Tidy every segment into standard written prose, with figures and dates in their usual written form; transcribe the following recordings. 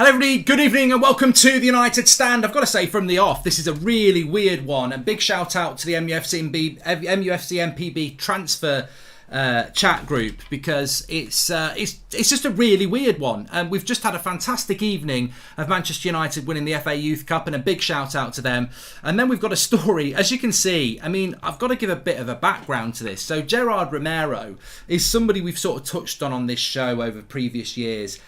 Hello everybody, good evening and welcome to the United Stand. I've got to say from the off, this is a really weird one. And big shout out to the MUFC MPB transfer chat group, because it's just a really weird one. And we've just had a fantastic evening of Manchester United winning the FA Youth Cup, and a big shout out to them. And then we've got a story, as you can see. I mean, I've got to give a bit of a background to this. So Gerard Romero is somebody we've sort of touched on this show over previous years.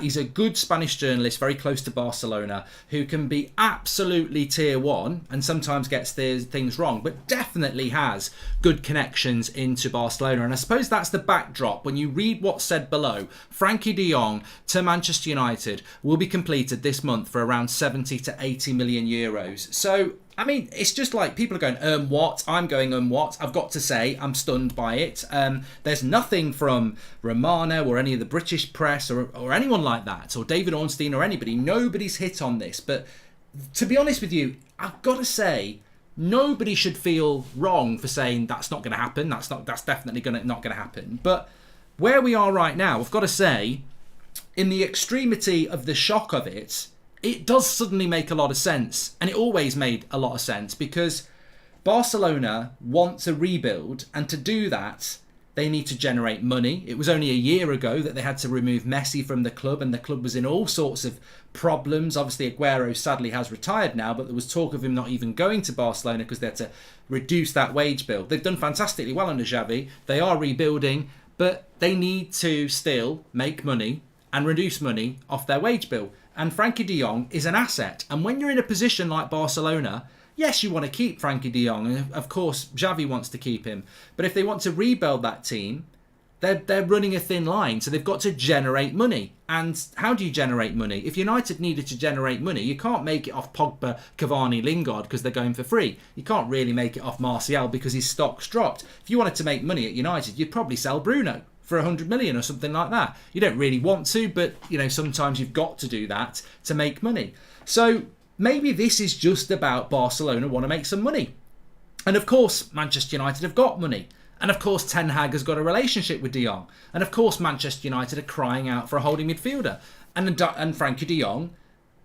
He's a good Spanish journalist, very close to Barcelona, who can be absolutely tier one and sometimes gets things wrong, but definitely has good connections into Barcelona. And I suppose that's the backdrop. When you read what's said below, Frankie de Jong to Manchester United will be completed this month for around 70 to 80 million euros. So, I mean, it's just like people are going, what? I'm going, what? I've got to say, I'm stunned by it. There's nothing from Romano or any of the British press or anyone like that, or David Ornstein or anybody. Nobody's hit on this. But to be honest with you, I've got to say, nobody should feel wrong for saying that's not going to happen. That's definitely not going to happen. But where we are right now, I've got to say, in the extremity of the shock of it, it does suddenly make a lot of sense. And it always made a lot of sense, because Barcelona want to rebuild, and to do that, they need to generate money. It was only a year ago that they had to remove Messi from the club, and the club was in all sorts of problems. Obviously, Aguero sadly has retired now, but there was talk of him not even going to Barcelona because they had to reduce that wage bill. They've done fantastically well under Xavi. They are rebuilding, but they need to still make money and reduce money off their wage bill. And Frankie de Jong is an asset. And when you're in a position like Barcelona, yes, you want to keep Frankie de Jong. And of course, Xavi wants to keep him. But if they want to rebuild that team, they're running a thin line. So they've got to generate money. And how do you generate money? If United needed to generate money, you can't make it off Pogba, Cavani, Lingard because they're going for free. You can't really make it off Martial because his stock's dropped. If you wanted to make money at United, you'd probably sell Bruno for 100 million or something like that. You don't really want to, but sometimes you've got to do that to make money. So maybe this is just about Barcelona want to make some money. And of course, Manchester United have got money. And of course, Ten Hag has got a relationship with de Jong. And of course, Manchester United are crying out for a holding midfielder. And Frankie de Jong,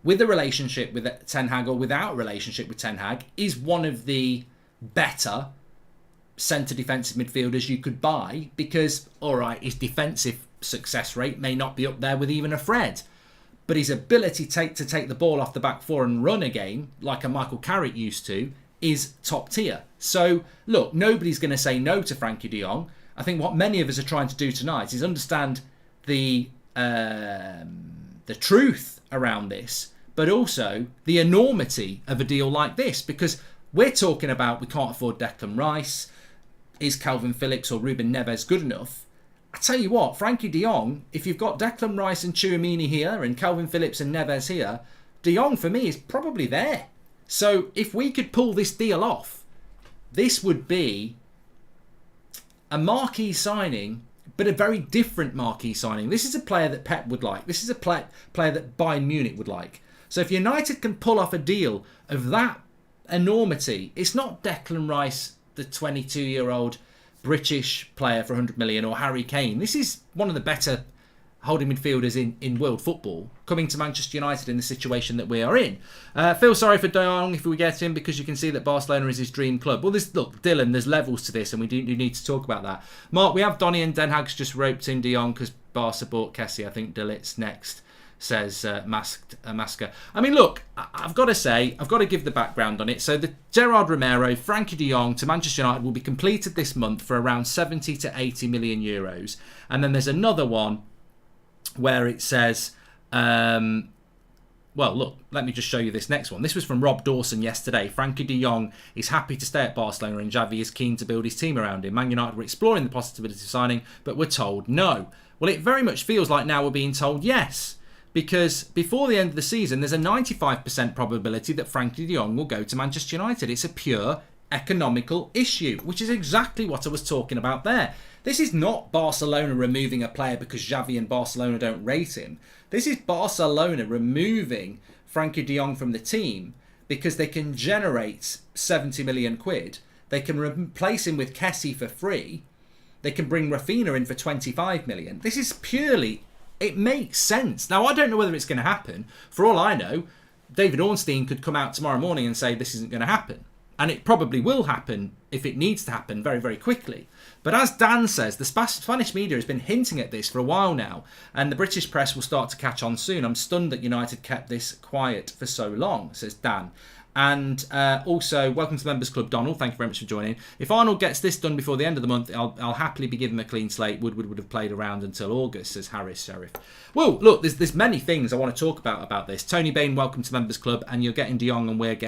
with a relationship with Ten Hag or without a relationship with Ten Hag, is one of the better centre defensive midfielders you could buy, because alright, his defensive success rate may not be up there with even a Fred, but his ability to take the ball off the back four and run a game like a Michael Carrick used to is top tier. So look, nobody's going to say no to Frankie de Jong. I think what many of us are trying to do tonight is understand the truth around this, but also the enormity of a deal like this, because we're talking about we can't afford Declan Rice. Is Calvin Phillips or Ruben Neves good enough? I tell you what, Frankie de Jong, if you've got Declan Rice and Tchouaméni here and Calvin Phillips and Neves here, de Jong for me is probably there. So if we could pull this deal off, this would be a marquee signing, but a very different marquee signing. This is a player that Pep would like. This is a player that Bayern Munich would like. So if United can pull off a deal of that enormity, it's not Declan Rice, the 22-year-old British player for 100 million, or Harry Kane. This is one of the better holding midfielders in world football coming to Manchester United in the situation that we are in. Feel sorry for De Jong if we get him, because you can see that Barcelona is his dream club. Well, look, Dylan, there's levels to this, and we do need to talk about that. Mark, we have Donny and Den Hag's just roped in de Jong because Barca bought Kessie. I think Delit's next, says Masker. I mean, look, I've got to say, I've got to give the background on it. So the Gerard Romero, Frankie de Jong to Manchester United will be completed this month for around 70 to 80 million euros. And then there's another one where it says, well, look, let me just show you this next one. This was from Rob Dawson yesterday. Frankie de Jong is happy to stay at Barcelona and Xavi is keen to build his team around him. Man United were exploring the possibility of signing, but were told no. Well, it very much feels like now we're being told yes, because before the end of the season, there's a 95% probability that Frankie de Jong will go to Manchester United. It's a pure economical issue, which is exactly what I was talking about there. This is not Barcelona removing a player because Xavi and Barcelona don't rate him. This is Barcelona removing Frankie de Jong from the team because they can generate 70 million quid. They can replace him with Kessie for free. They can bring Rafinha in for 25 million. This is purely It makes sense. Now, I don't know whether it's going to happen. For all I know, David Ornstein could come out tomorrow morning and say this isn't going to happen. And it probably will happen if it needs to happen very, very quickly. But as Dan says, the Spanish media has been hinting at this for a while now, and the British press will start to catch on soon. I'm stunned that United kept this quiet for so long, says Dan. And also, welcome to the Members Club, Donald. Thank you very much for joining. If Arnold gets this done before the end of the month, I'll happily be given a clean slate. Woodward would have played around until August, says Harris Sheriff. Well, look, there's many things I want to talk about this. Tony Bain, welcome to the Members Club, and you're getting De Jong, and we've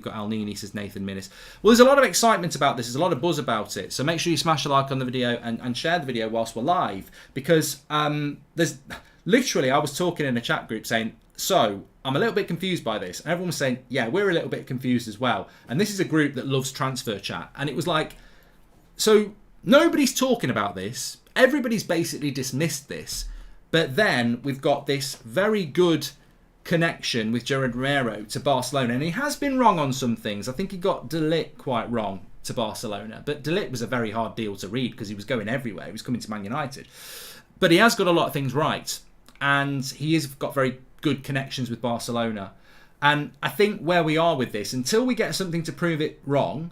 got Al Nini, says Nathan Minnis. Well, there's a lot of excitement about this. There's a lot of buzz about it. So make sure you smash a like on the video and share the video whilst we're live, because there's literally, I was talking in a chat group saying, so I'm a little bit confused by this. And everyone was saying, yeah, we're a little bit confused as well. And this is a group that loves transfer chat. And it was like, so nobody's talking about this. Everybody's basically dismissed this. But then we've got this very good connection with Gerard Romero to Barcelona. And he has been wrong on some things. I think he got De Ligt quite wrong to Barcelona. But De Ligt was a very hard deal to read because he was going everywhere. He was coming to Man United. But he has got a lot of things right. And he has got very good connections with Barcelona. And I think where we are with this, until we get something to prove it wrong,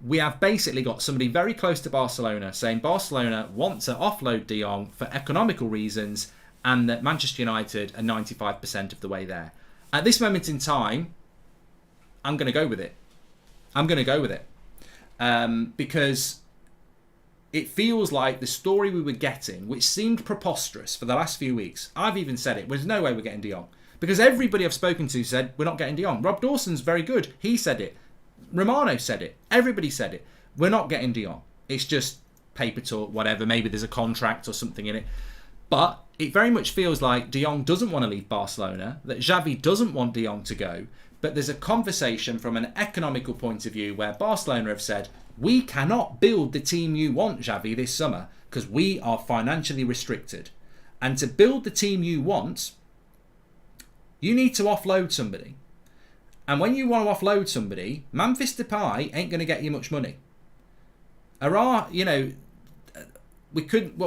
we have basically got somebody very close to Barcelona saying Barcelona want to offload De Jong for economical reasons, and that Manchester United are 95% of the way there. At this moment in time, I'm going to go with it. Because it feels like the story we were getting, which seemed preposterous for the last few weeks, I've even said it, there's no way we're getting De Jong. Because everybody I've spoken to said, we're not getting De Jong. Rob Dawson's very good. He said it. Romano said it. Everybody said it. We're not getting De Jong. It's just paper talk, whatever. Maybe there's a contract or something in it. But it very much feels like De Jong doesn't want to leave Barcelona, that Xavi doesn't want De Jong to go. But there's a conversation from an economical point of view where Barcelona have said, we cannot build the team you want, Xavi, this summer because we are financially restricted. And to build the team you want, you need to offload somebody. And when you want to offload somebody, Memphis Depay ain't going to get you much money. What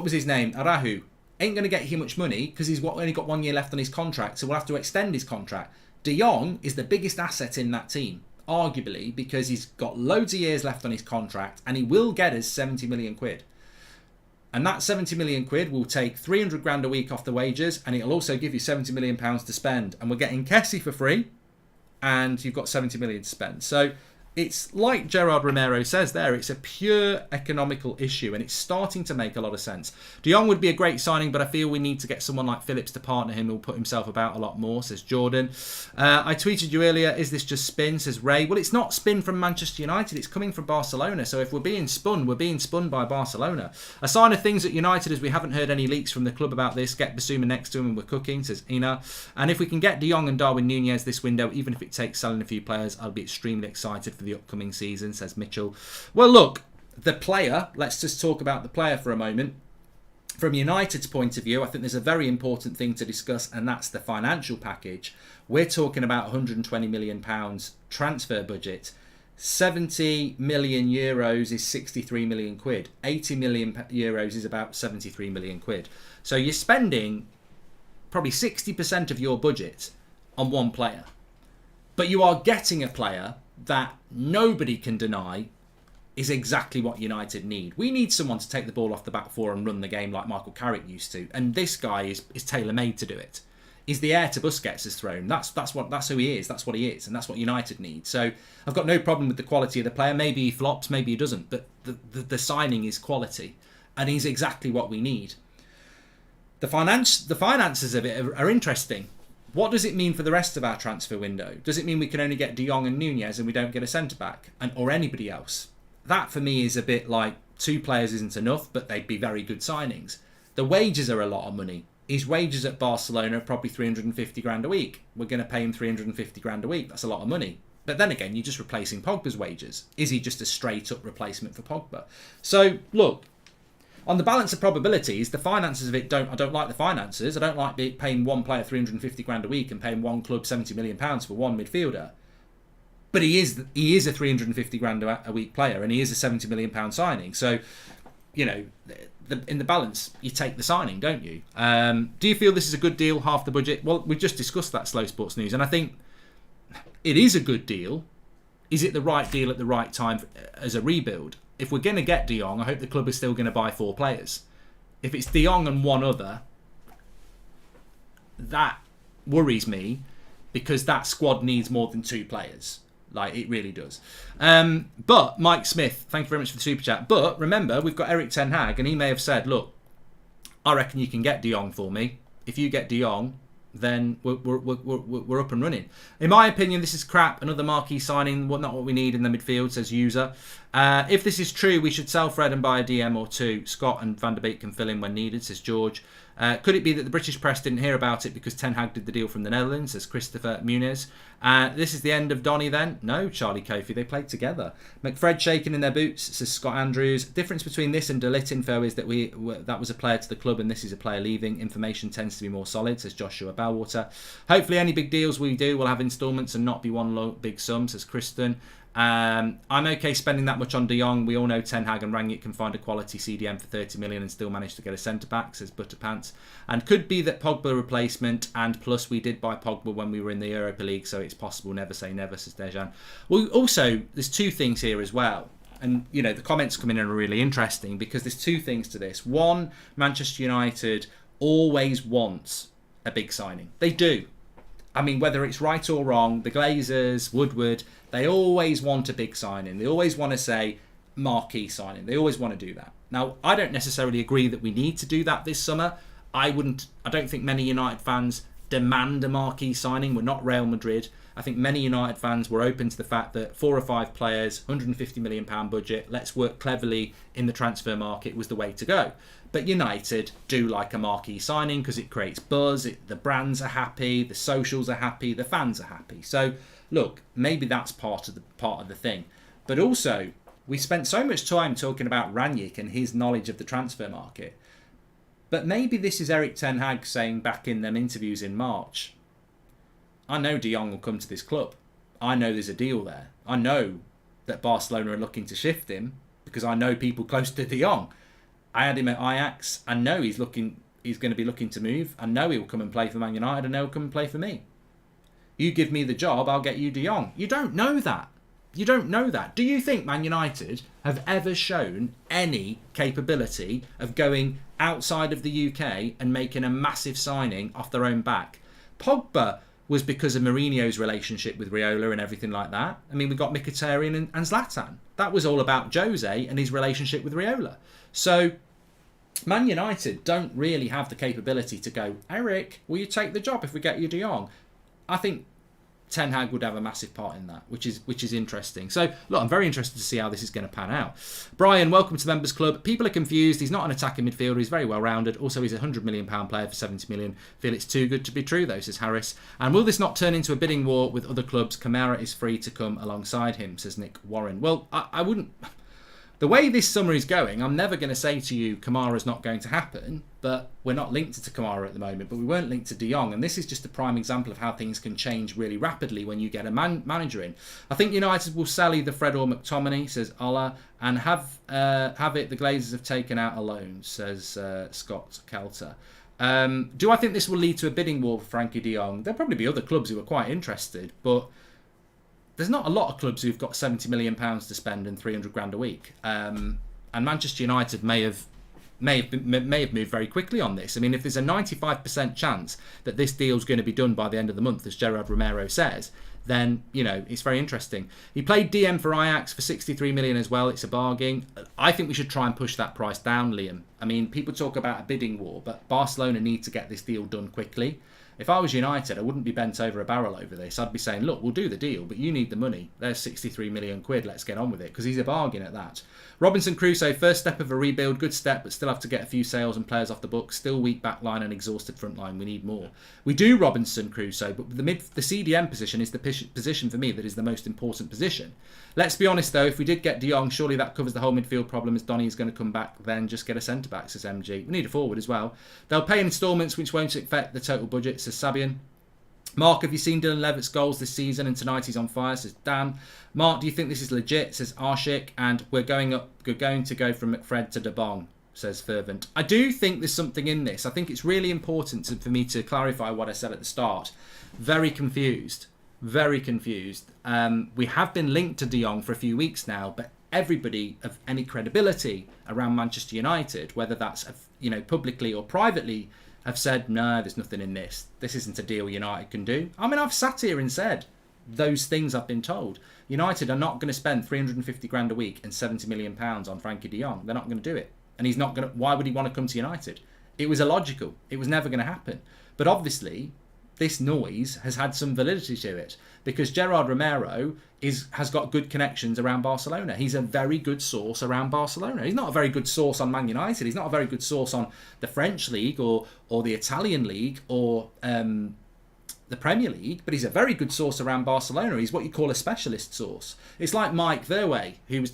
was his name? Arahu ain't going to get you much money because he's only got 1 year left on his contract, so we'll have to extend his contract. De Jong is the biggest asset in that team, arguably, because he's got loads of years left on his contract and he will get us 70 million quid. And that 70 million quid will take 300 grand a week off the wages, and it'll also give you 70 million pounds to spend. And we're getting Kessie for free, and you've got 70 million to spend. So it's like Gerard Romero says there, it's a pure economical issue, and it's starting to make a lot of sense. De Jong would be a great signing, but I feel we need to get someone like Phillips to partner him who'll put himself about a lot more, says Jordan. I tweeted you earlier, is this just spin, says Ray. Well, it's not spin from Manchester United, it's coming from Barcelona. So if we're being spun by Barcelona. A sign of things at United is we haven't heard any leaks from the club about this. Get Basuma next to him and we're cooking, says Ina. And if we can get De Jong and Darwin Nunez this window, even if it takes selling a few players, I'll be extremely excited for the upcoming season, says Mitchell. Well, look, the player, let's just talk about the player for a moment. From United's point of view, I think there's a very important thing to discuss, and that's the financial package. We're talking about £120 million transfer budget. 70 million euros is 63 million quid. 80 million euros is about 73 million quid. So you're spending probably 60% of your budget on one player. But you are getting a player that nobody can deny is exactly what United need. We need someone to take the ball off the back four and run the game like Michael Carrick used to. And this guy is tailor-made to do it. He's the heir to Busquets' throne. That's who he is. That's what he is. And that's what United need. So I've got no problem with the quality of the player. Maybe he flops, maybe he doesn't. But the signing is quality. And he's exactly what we need. The finances of it are interesting. What does it mean for the rest of our transfer window? Does it mean we can only get De Jong and Nunez and we don't get a centre-back? Or anybody else? That for me is a bit like 2 players isn't enough, but they'd be very good signings. The wages are a lot of money. His wages at Barcelona are probably 350 grand a week. We're going to pay him 350 grand a week. That's a lot of money. But then again, you're just replacing Pogba's wages. Is he just a straight-up replacement for Pogba? So, look, on the balance of probabilities, the finances of it I don't like the finances. I don't like paying one player 350 grand a week and paying one club 70 million pounds for one midfielder. But he is a 350 grand a week player, and he is a 70 million pound signing. So, in the balance, you take the signing, don't you? Do you feel this is a good deal, half the budget? Well, we just discussed that, Slow Sports News, and I think it is a good deal. Is it the right deal at the right time as a rebuild? If we're going to get De Jong, I hope the club is still going to buy 4 players. If it's De Jong and one other, that worries me, because that squad needs more than 2 players. Like, it really does. But Mike Smith, thank you very much for the super chat. But remember, we've got Erik ten Hag, and he may have said, look, I reckon you can get De Jong for me. If you get De Jong, then we're up and running. In my opinion, this is crap. Another marquee signing, not what we need in the midfield, says User. If this is true, we should sell Fred and buy a DM or 2. Scott and Van der Beek can fill in when needed, says George. Could it be that the British press didn't hear about it because Ten Hag did the deal from the Netherlands, says Christopher Muniz. This is the end of Donny then? No, Charlie Kofi, they played together. McFred shaking in their boots, says Scott Andrews. Difference between this and De Ligt info is that that was a player to the club and this is a player leaving. Information tends to be more solid, says Joshua Bellwater. Hopefully any big deals we do will have instalments and not be one big sum, says Kristen. I'm okay spending that much on De Jong. We all know Ten Hag and Rangnick can find a quality CDM for 30 million and still manage to get a centre-back, says Butterpants. And could be that Pogba replacement, and plus we did buy Pogba when we were in the Europa League, so it's possible, never say never, says Dejan. Well, also, there's 2 things here as well. And, you know, the comments coming in are really interesting because there's 2 things to this. One, Manchester United always wants a big signing. They do. I mean, whether it's right or wrong, the Glazers, Woodward, they always want a big signing. They always want to say marquee signing. They always want to do that. Now, I don't necessarily agree that we need to do that this summer. I don't think many United fans demand a marquee signing. We're not Real Madrid. I think many United fans were open to the fact that 4 or 5 players, £150 million budget, let's work cleverly in the transfer market was the way to go. But United do like a marquee signing because it creates buzz, the brands are happy, the socials are happy, the fans are happy. So, look, maybe that's part of the thing. But also, we spent so much time talking about Rangnick and his knowledge of the transfer market. But maybe this is Erik ten Hag saying back in them interviews in March, I know De Jong will come to this club. I know there's a deal there. I know that Barcelona are looking to shift him because I know people close to De Jong. I had him at Ajax. I know he's going to be looking to move. I know he'll come and play for Man United. I know he'll come and play for me. You give me the job, I'll get you De Jong. You don't know that. You don't know that. Do you think Man United have ever shown any capability of going outside of the UK and making a massive signing off their own back? Pogba was because of Mourinho's relationship with Raiola and everything like that. I mean, we got Mkhitaryan and Zlatan. That was all about Jose and his relationship with Raiola. So Man United don't really have the capability to go, Eric, will you take the job if we get you De Jong? I think Ten Hag would have a massive part in that, which is interesting. So, look, I'm very interested to see how this is going to pan out. Brian, welcome to the Members Club. People are confused. He's not an attacking midfielder. He's very well-rounded. Also, he's a £100 million player for 70 million. Feel it's too good to be true, though, says Harris. And will this not turn into a bidding war with other clubs? Kamara is free to come alongside him, says Nick Warren. Well, I wouldn't... The way this summer is going, I'm never going to say to you Kamara's not going to happen, but we're not linked to Kamara at the moment, but we weren't linked to De Jong, and this is just a prime example of how things can change really rapidly when you get a manager in. I think United will sell either Fred or McTominay, says Ola, and have it the Glazers have taken out a loan, says Scott Kelter. Do I think this will lead to a bidding war for Frankie De Jong? There'll probably be other clubs who are quite interested, but there's not a lot of clubs who've got £70 million to spend and 300 grand a week. And Manchester United may have moved very quickly on this. I mean, if there's a 95% chance that this deal's going to be done by the end of the month, as Gerard Romero says, then, you know, it's very interesting. He played DM for Ajax for 63 million as well. It's a bargain. I think we should try and push that price down, Liam. I mean, people talk about a bidding war, but Barcelona need to get this deal done quickly. If I was United, I wouldn't be bent over a barrel over this. I'd be saying, look, we'll do the deal, but you need the money. There's 63 million quid. Let's get on with it, because he's a bargain at that. Robinson Crusoe, first step of a rebuild. Good step, but still have to get a few sales and players off the books. Still weak back line and exhausted front line. We need more. We do, Robinson Crusoe, but the CDM position is the position for me that is the most important position. Let's be honest, though. If we did get De Jong, surely that covers the whole midfield problem, as Donny is going to come back. Then just get a centre-back, says MG. We need a forward as well. They'll pay in instalments, which won't affect the total budget, says Sabian. Mark, have you seen Dylan Levitt's goals this season? And tonight he's on fire, says Dan. Mark, do you think this is legit? Says Arshik. And we're going to go from McFred to De Bong, says Fervent. I do think there's something in this. I think it's really important for me to clarify what I said at the start. Very confused. Very confused. We have been linked to De Jong for a few weeks now, but everybody of any credibility around Manchester United, whether that's publicly or privately, have said, no, there's nothing in this. This isn't a deal United can do. I mean, I've sat here and said those things I've been told. United are not going to spend 350 grand a week and 70 million pounds on Frankie De Jong. They're not going to do it. And he's not going to. Why would he want to come to United? It was illogical. It was never going to happen. But obviously, this noise has had some validity to it, because Gerard Romero has got good connections around Barcelona. He's a very good source around Barcelona. He's not a very good source on Man United. He's not a very good source on the French league or the Italian league or the Premier League, but he's a very good source around Barcelona. He's what you call a specialist source. It's like Mike Verwey, who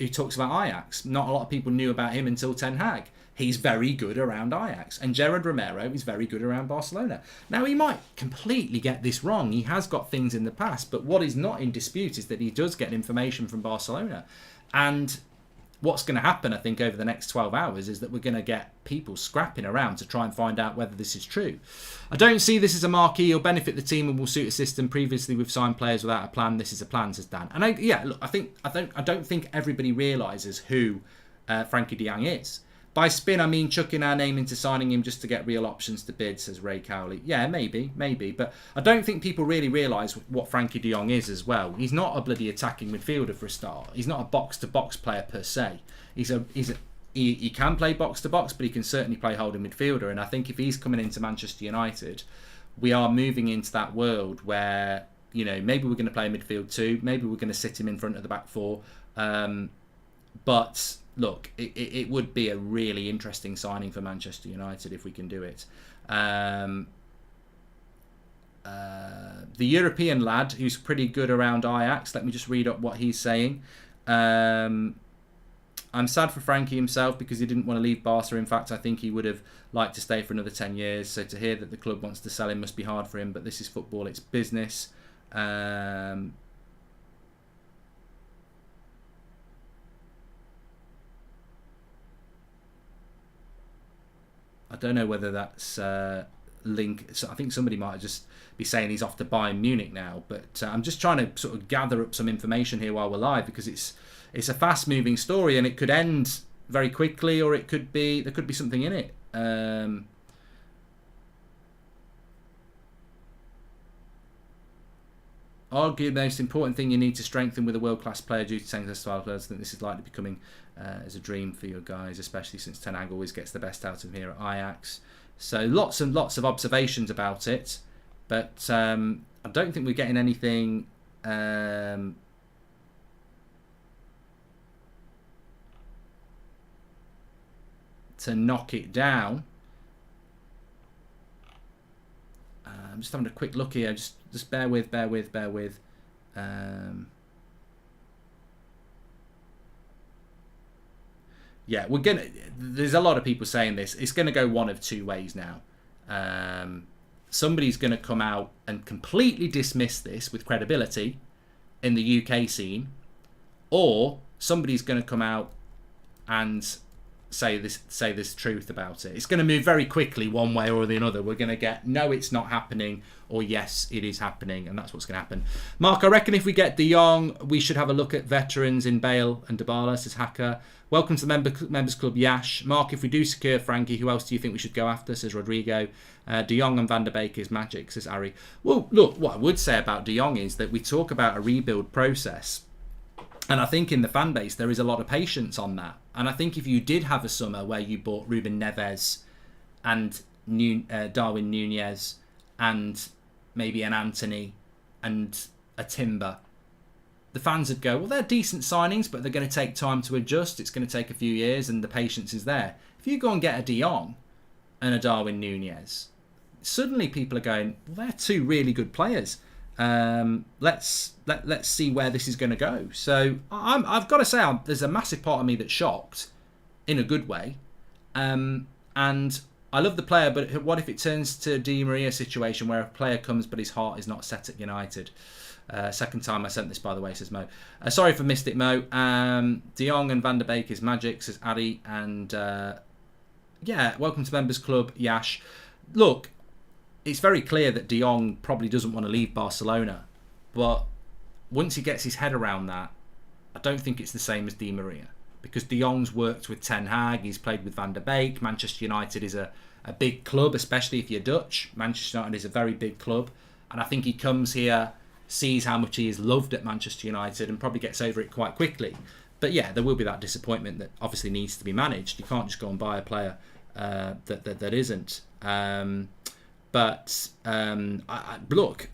talks about Ajax. Not a lot of people knew about him until Ten Hag. He's very good around Ajax. And Gerard Romero is very good around Barcelona. Now, he might completely get this wrong. He has got things in the past, but what is not in dispute is that he does get information from Barcelona. And what's going to happen, I think, over the next 12 hours is that we're going to get people scrapping around to try and find out whether this is true. I don't see this as a marquee or benefit the team and will suit a system. Previously, we've signed players without a plan. This is a plan, says Dan. And I don't think everybody realises who Frankie De Jong is. By spin, I mean chucking our name into signing him just to get real options to bid, says Ray Cowley. Yeah, maybe. But I don't think people really realise what Frankie De Jong is as well. He's not a bloody attacking midfielder for a start. He's not a box-to-box player per se. He can play box-to-box, but he can certainly play holding midfielder. And I think if he's coming into Manchester United, we are moving into that world where, maybe we're going to play midfield too. Maybe we're going to sit him in front of the back four. But look, it would be a really interesting signing for Manchester United if we can do it. The European lad, who's pretty good around Ajax, let me just read up what he's saying. I'm sad for Frankie himself because he didn't want to leave Barca. In fact, I think he would have liked to stay for another 10 years. So to hear that the club wants to sell him must be hard for him, but this is football, it's business. I don't know whether that's link. So I think somebody might just be saying he's off to Bayern Munich now. But I'm just trying to sort of gather up some information here while we're live, because it's a fast-moving story and it could end very quickly, or there could be something in it. Argue the most important thing you need to strengthen with a world-class player due to Tenag's style players. I think this is likely becoming as a dream for your guys, especially since Ten Hag always gets the best out of him here at Ajax. So lots and lots of observations about it, but I don't think we're getting anything to knock it down. I'm just having a quick look here. Just bear with. Yeah, there's a lot of people saying this. It's gonna go one of two ways now. Somebody's gonna come out and completely dismiss this with credibility in the UK scene, or somebody's gonna come out and say this truth about it. It's going to move very quickly one way or the other. We're going to get, no, it's not happening, or yes, it is happening, and that's what's going to happen. Mark, I reckon if we get De Jong, we should have a look at veterans in Bale and Dybala, says Hacker. Welcome to the Members Club, Yash. Mark, if we do secure Frankie, who else do you think we should go after, says Rodrigo. De Jong and Van der Beek is magic, says Ari. Well, look, what I would say about De Jong is that we talk about a rebuild process, and I think in the fan base there is a lot of patience on that. And I think if you did have a summer where you bought Ruben Neves and Darwin Nunez and maybe an Anthony and a Timber, the fans would go, well, they're decent signings, but they're going to take time to adjust. It's going to take a few years, and the patience is there. If you go and get a De Jong and a Darwin Nunez, suddenly people are going, well, they're two really good players. Let's see where this is going to go. So I've got to say, there's a massive part of me that's shocked in a good way, and I love the player, but what if it turns to Di Maria situation where a player comes but his heart is not set at United? Second time I sent this, by the way, says Mo. Sorry if I missed it, Mo. De Jong and Van der Beek is magic, says Addy. And yeah, welcome to Members Club, Yash. Look, it's very clear that De Jong probably doesn't want to leave Barcelona. But once he gets his head around that, I don't think it's the same as Di Maria. Because De Jong's worked with Ten Hag, he's played with Van der Beek. Manchester United is a big club, especially if you're Dutch. Manchester United is a very big club. And I think he comes here, sees how much he is loved at Manchester United and probably gets over it quite quickly. But yeah, there will be that disappointment that obviously needs to be managed. You can't just go and buy a player that isn't. Look,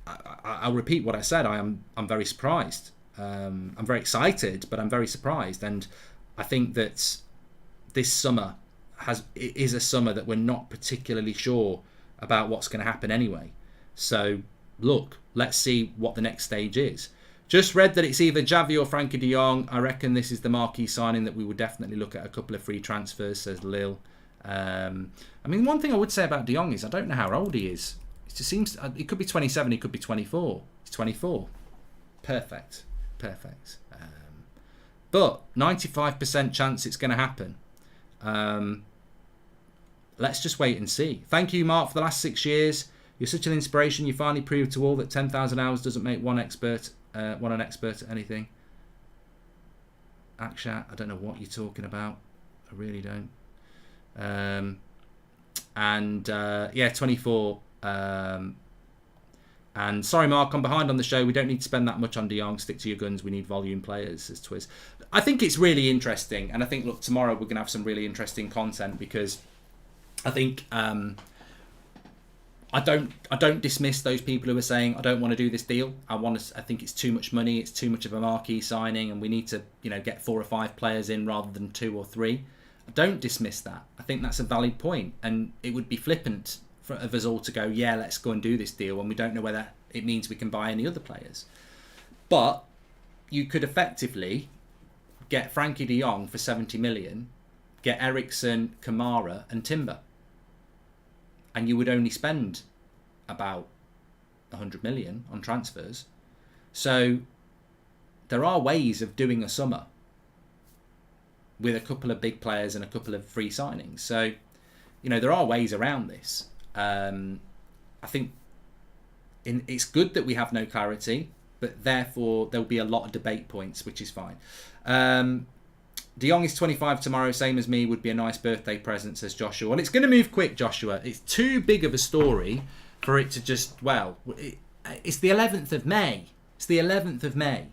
I'll repeat what I said. I'm very surprised. I'm very excited, but I'm very surprised. And I think that this summer is a summer that we're not particularly sure about what's going to happen anyway. So look, let's see what the next stage is. Just read that it's either Xavi or Frankie de Jong. I reckon this is the marquee signing that we would definitely look at a couple of free transfers, says Lil. I mean, one thing I would say about de Jong is I don't know how old he is. It just seems he could be 27, he could be 24. He's 24. Perfect. But 95% chance it's going to happen. Let's just wait and see. Thank you, Mark, for the last 6 years. You're such an inspiration. You finally proved to all that 10,000 hours doesn't make one an expert at anything. Akshat, I don't know what you're talking about. I really don't. Yeah, 24. And sorry, Mark, I'm behind on the show. We don't need to spend that much on De Jong. Stick to your guns. We need volume players, says Twiz. I think it's really interesting. And I think, look, tomorrow we're going to have some really interesting content because I think I don't dismiss those people who are saying I don't want to do this deal. I think it's too much money. It's too much of a marquee signing, and we need to get 4 or 5 players in rather than 2 or 3. I don't dismiss that. I think that's a valid point, and it would be flippant of us all to go, yeah, let's go and do this deal when we don't know whether it means we can buy any other players. But you could effectively get Frankie de Jong for 70 million, get Eriksen, Kamara and Timber, and you would only spend about 100 million on transfers. So there are ways of doing a summer with a couple of big players and a couple of free signings. So there are ways around this. I think it's good that we have no clarity, but therefore there'll be a lot of debate points, which is fine. De Jong is 25 tomorrow, same as me, would be a nice birthday present, says Joshua. Well, it's going to move quick, Joshua. It's too big of a story for it to just, it's the 11th of May. It's the 11th of May.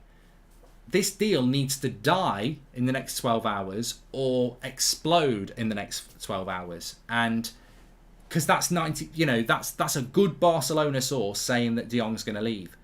This deal needs to die in the next 12 hours or explode in the next 12 hours. And because that's 90, that's a good Barcelona source saying that De Jong's going to leave.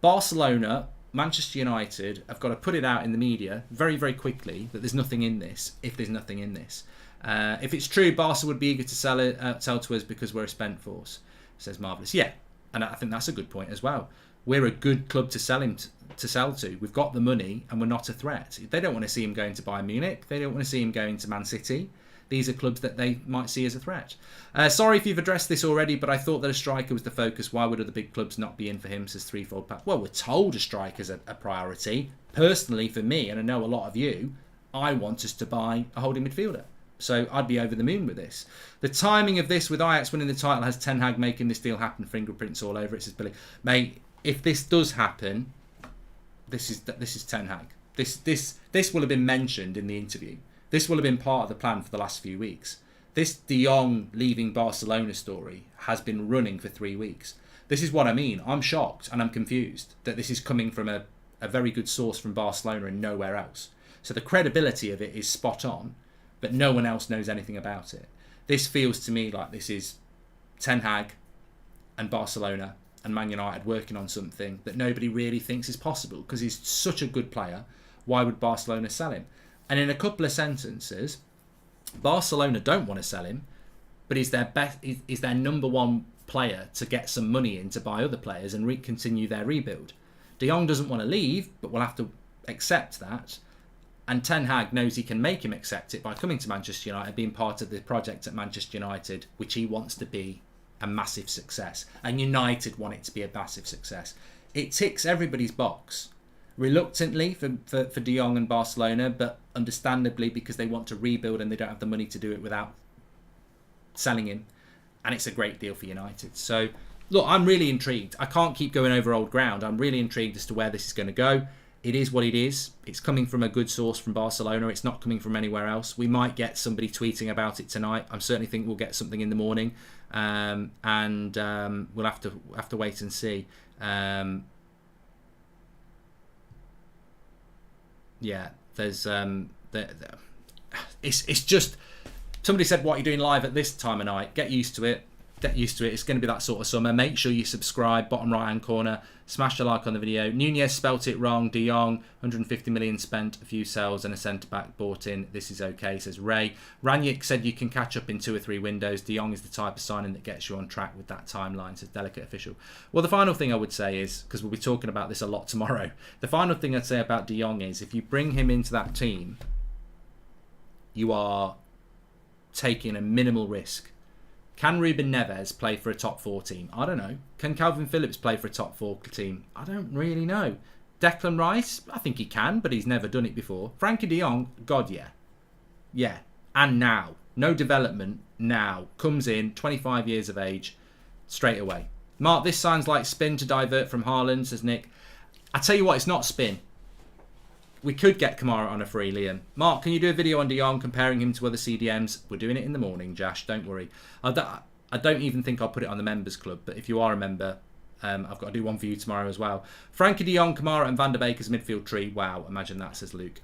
Barcelona, Manchester United have got to put it out in the media very, very quickly that there's nothing in this, if there's nothing in this. If it's true, Barca would be eager to sell to us because we're a spent force, says Marvellous. Yeah, and I think that's a good point as well. We're a good club to sell him to sell to. We've got the money and we're not a threat. They don't want to see him going to Bayern Munich. They don't want to see him going to Man City. These are clubs that they might see as a threat. Sorry if you've addressed this already, but I thought that a striker was the focus. Why would other big clubs not be in for him, says Threefold Pack. Well, we're told a striker's a priority. Personally, for me, and I know a lot of you, I want us to buy a holding midfielder. So I'd be over the moon with this. The timing of this with Ajax winning the title has Ten Hag making this deal happen. Fingerprints all over it, says Billy. Mate, if this does happen, this is Ten Hag. This will have been mentioned in the interview. This will have been part of the plan for the last few weeks. This De Jong leaving Barcelona story has been running for 3 weeks. This is what I mean. I'm shocked and I'm confused that this is coming from a very good source from Barcelona and nowhere else. So the credibility of it is spot on, but no one else knows anything about it. This feels to me like this is Ten Hag and Barcelona and Man United working on something that nobody really thinks is possible because he's such a good player. Why would Barcelona sell him? And in a couple of sentences, Barcelona don't want to sell him, but he's their number one player to get some money in to buy other players and continue their rebuild. De Jong doesn't want to leave, but we'll have to accept that. And Ten Hag knows he can make him accept it by coming to Manchester United, being part of the project at Manchester United, which he wants to be a massive success. And United want it to be a massive success. it ticks everybody's box. Reluctantly for De Jong and Barcelona, but understandably because they want to rebuild and they don't have the money to do it without selling him. And it's a great deal for United. So, look, I'm really intrigued. I can't keep going over old ground. I'm really intrigued as to where this is going to go. It is what it is. It's coming from a good source from Barcelona. It's not coming from anywhere else. We might get somebody tweeting about it tonight. I certainly think we'll get something in the morning. We'll have to wait and see. Yeah, there's it's just, somebody said, what are you doing live at this time of night? Get used to it. Get used to it. It's going to be that sort of summer. Make sure you subscribe. Bottom right hand corner. Smash the like on the video. Nunez spelt it wrong. De Jong, 150 million spent, a few sales and a centre back bought in. This is okay, says Ray. Ranić said you can catch up in 2 or 3 windows. De Jong is the type of signing that gets you on track with that timeline, says Delicate Official. Well, the final thing I would say is, because we'll be talking about this a lot tomorrow, the final thing I'd say about De Jong is if you bring him into that team, you are taking a minimal risk. Can Ruben Neves play for a top 4 team? I don't know. Can Calvin Phillips play for a top 4 team? I don't really know. Declan Rice? I think he can, but he's never done it before. Frankie de Jong? God, yeah. Yeah. And now. No development. Now. Comes in, 25 years of age, straight away. Mark, this sounds like spin to divert from Haaland, says Nick. I tell you what, it's not spin. We could get Kamara on a free, Liam. Mark, can you do a video on De Jong comparing him to other CDMs? We're doing it in the morning, Josh. Don't worry. I don't even think I'll put it on the members club, but if you are a member, I've got to do one for you tomorrow as well. Frankie de Jong, Kamara and Van der Beek as midfield tree. Wow, imagine that, says Luke.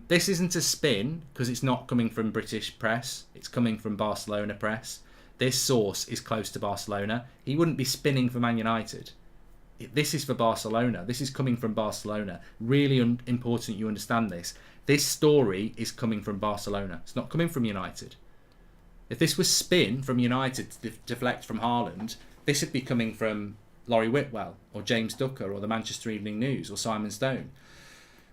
This isn't a spin because it's not coming from British press. It's coming from Barcelona press. This source is close to Barcelona. He wouldn't be spinning for Man United. This is for Barcelona. This is coming from Barcelona. Really important you understand this. This story is coming from Barcelona. It's not coming from United. If this was spin from United to deflect from Haaland, this would be coming from Laurie Whitwell or James Ducker or the Manchester Evening News or Simon Stone.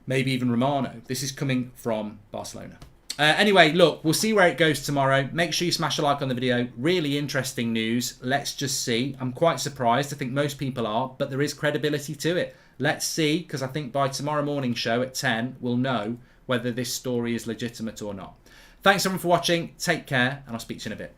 Maybe even Romano. This is coming from Barcelona. Anyway, look, we'll see where it goes tomorrow. Make sure you smash a like on the video. Really interesting news. Let's just see. I'm quite surprised. I think most people are, but there is credibility to it. Let's see, because I think by tomorrow morning show at 10, we'll know whether this story is legitimate or not. Thanks everyone for watching. Take care, and I'll speak to you in a bit.